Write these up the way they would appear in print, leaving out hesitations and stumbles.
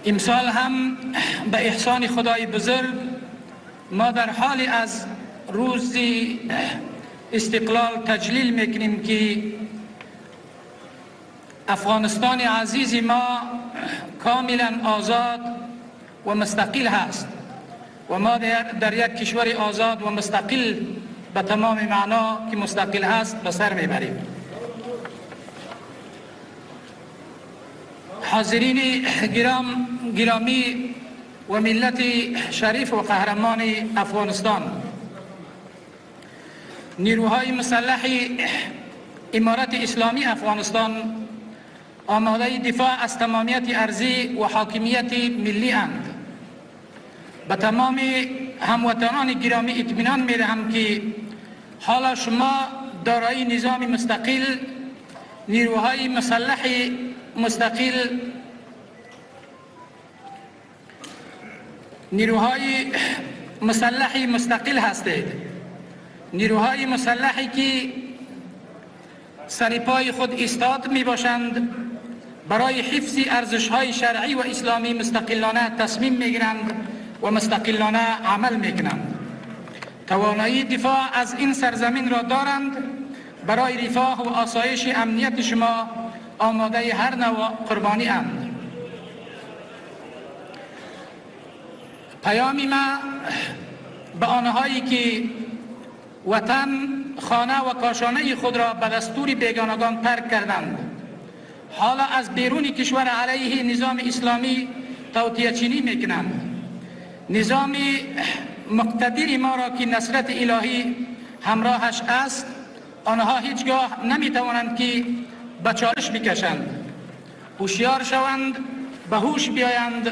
امسال هم به احسان خدای بزرگ ما در حال از روز استقلال تجلیل میکنیم که افغانستان عزیز ما کاملا آزاد و مستقل هست و ما در یک کشور آزاد و مستقل به تمام معنا که مستقل هست به سر میبریم. حاضرین گرامی و ملت شریف و قهرمان افغانستان، نیروهای مسلح امارت اسلامی افغانستان آماده دفاع از تمامیت ارضی و حاکمیت ملی اند. به تمام هموطنان گرامی اطمینان می‌دهم که حالا شما دارای نظام مستقل، نیروهای مسلح مستقل هستید. نیروهای مسلحی که سرپای خود ایستاد می باشند، برای حفظ ارزش‌های شرعی و اسلامی مستقلانه تصمیم می‌گیرند و مستقلانه عمل می‌کنند. توانایی دفاع از این سرزمین را دارند. برای رفاه و آسایش امنیت شما آماده هر نوع قربانی اند. پیامی ما به آنهایی که وطن، خانه و کاشانه خود را به دستور بیگانگان ترک کردند، حالا از بیرون کشور علیه نظام اسلامی توطئه چینی میکنند. نظام مقتدر ما را که نصرت الهی همراهش است، آنها هیچگاه نمیتوانند که به چالش بکشند. هوشیار شوند، به هوش بیایند،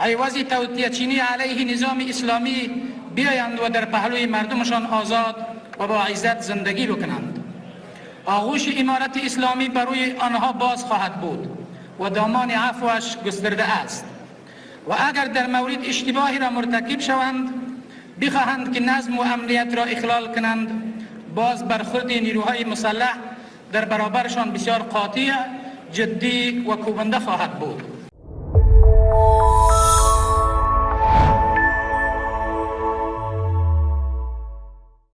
عوض توطئه چینی علیه نظام اسلامی بیایند و در پهلوی مردمشان آزاد و با عزت زندگی بکنند. آغوش امارت اسلامی بر روی آنها باز خواهد بود و دامان عفوش گسترده است. و اگر در مورد اشتباهی را مرتکب شوند، بخواهند که نظم و امنیت را اخلال کنند، باز برخورد نیروهای مسلح در برابرشان بسیار قاطع، جدی و کوبنده خواهد بود.